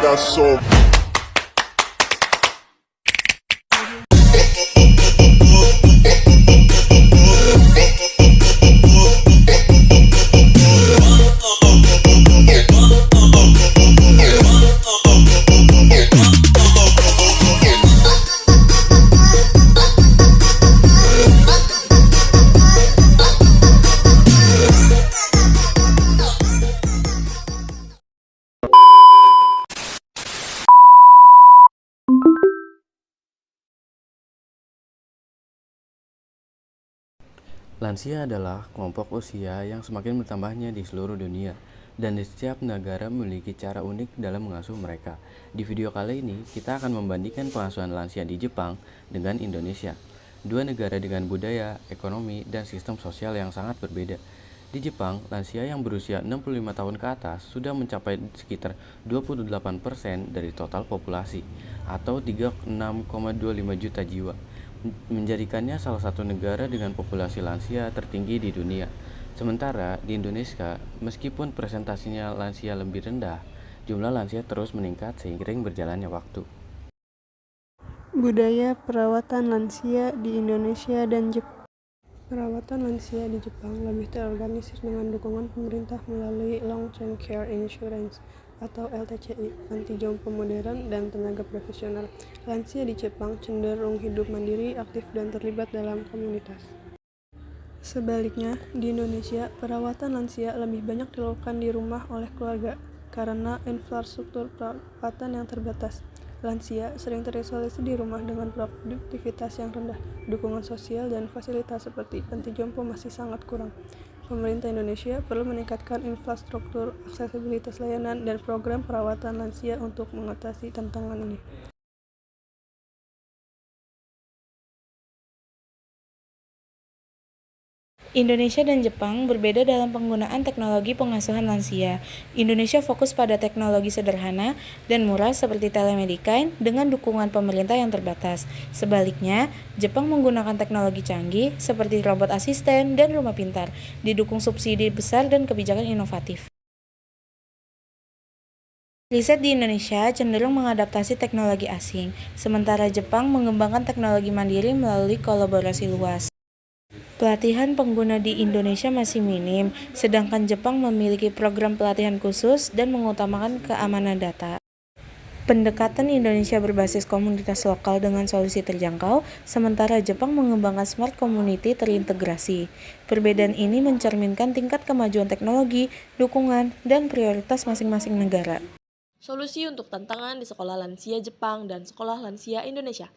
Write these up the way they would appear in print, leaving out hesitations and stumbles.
got so. Lansia adalah kelompok usia yang semakin bertambahnya di seluruh dunia, dan di setiap negara memiliki cara unik dalam mengasuh mereka. Di video kali ini, kita akan membandingkan pengasuhan lansia di Jepang dengan Indonesia. Dua negara dengan budaya, ekonomi, dan sistem sosial yang sangat berbeda. Di Jepang, lansia yang berusia 65 tahun ke atas sudah mencapai sekitar 28% dari total populasi, atau 36,25 juta jiwa, menjadikannya salah satu negara dengan populasi lansia tertinggi di dunia. Sementara di Indonesia, meskipun presentasinya lansia lebih rendah, jumlah lansia terus meningkat seiring berjalannya waktu. Budaya perawatan lansia di Indonesia dan Jepang. Perawatan lansia di Jepang lebih terorganisir dengan dukungan pemerintah melalui Long Term Care Insurance atau LTCI, anti-jompo modern, dan tenaga profesional. Lansia di Jepang cenderung hidup mandiri, aktif, dan terlibat dalam komunitas. Sebaliknya, di Indonesia, perawatan lansia lebih banyak dilakukan di rumah oleh keluarga karena infrastruktur perawatan yang terbatas. Lansia sering terisolasi di rumah dengan produktivitas yang rendah. Dukungan sosial dan fasilitas seperti panti jompo masih sangat kurang. Pemerintah Indonesia perlu meningkatkan infrastruktur, aksesibilitas layanan, dan program perawatan lansia untuk mengatasi tantangan ini. Indonesia dan Jepang berbeda dalam penggunaan teknologi pengasuhan lansia. Indonesia fokus pada teknologi sederhana dan murah seperti telemedicine dengan dukungan pemerintah yang terbatas. Sebaliknya, Jepang menggunakan teknologi canggih seperti robot asisten dan rumah pintar, didukung subsidi besar dan kebijakan inovatif. Riset di Indonesia cenderung mengadaptasi teknologi asing, sementara Jepang mengembangkan teknologi mandiri melalui kolaborasi luas. Pelatihan pengguna di Indonesia masih minim, sedangkan Jepang memiliki program pelatihan khusus dan mengutamakan keamanan data. Pendekatan Indonesia berbasis komunitas lokal dengan solusi terjangkau, sementara Jepang mengembangkan smart community terintegrasi. Perbedaan ini mencerminkan tingkat kemajuan teknologi, dukungan, dan prioritas masing-masing negara. Solusi untuk tantangan di sekolah lansia Jepang dan sekolah lansia Indonesia.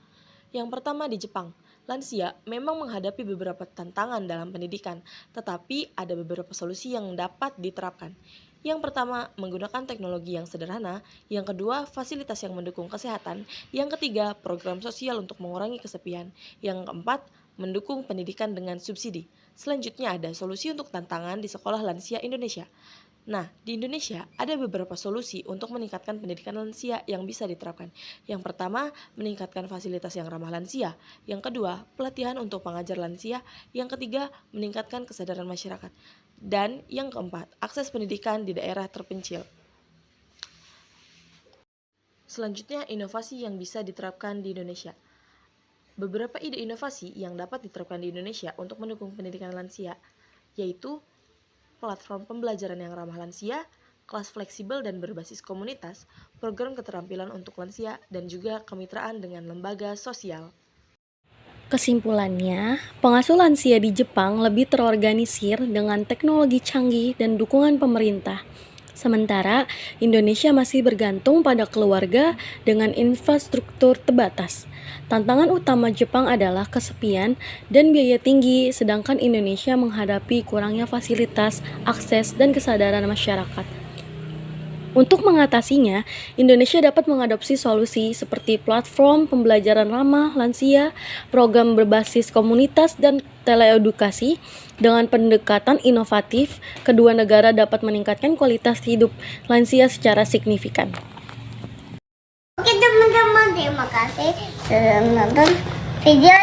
Yang pertama di Jepang, lansia memang menghadapi beberapa tantangan dalam pendidikan, tetapi ada beberapa solusi yang dapat diterapkan. Yang pertama, menggunakan teknologi yang sederhana. Yang kedua, fasilitas yang mendukung kesehatan. Yang ketiga, program sosial untuk mengurangi kesepian. Yang keempat, mendukung pendidikan dengan subsidi. Selanjutnya ada solusi untuk tantangan di sekolah lansia Indonesia. Nah, di Indonesia ada beberapa solusi untuk meningkatkan pendidikan lansia yang bisa diterapkan. Yang pertama, meningkatkan fasilitas yang ramah lansia. Yang kedua, pelatihan untuk pengajar lansia. Yang ketiga, meningkatkan kesadaran masyarakat. Dan yang keempat, akses pendidikan di daerah terpencil. Selanjutnya, inovasi yang bisa diterapkan di Indonesia. Beberapa ide inovasi yang dapat diterapkan di Indonesia untuk mendukung pendidikan lansia, yaitu platform pembelajaran yang ramah lansia, kelas fleksibel dan berbasis komunitas, program keterampilan untuk lansia, dan juga kemitraan dengan lembaga sosial. Kesimpulannya, pengasuh lansia di Jepang lebih terorganisir dengan teknologi canggih dan dukungan pemerintah. Sementara Indonesia masih bergantung pada keluarga dengan infrastruktur terbatas. Tantangan utama Jepang adalah kesepian dan biaya tinggi, sedangkan Indonesia menghadapi kurangnya fasilitas, akses, dan kesadaran masyarakat. Untuk mengatasinya, Indonesia dapat mengadopsi solusi seperti platform pembelajaran ramah lansia, program berbasis komunitas, dan teleedukasi. Dengan pendekatan inovatif, kedua negara dapat meningkatkan kualitas hidup lansia secara signifikan. Oke teman-teman, terima kasih sudah menonton video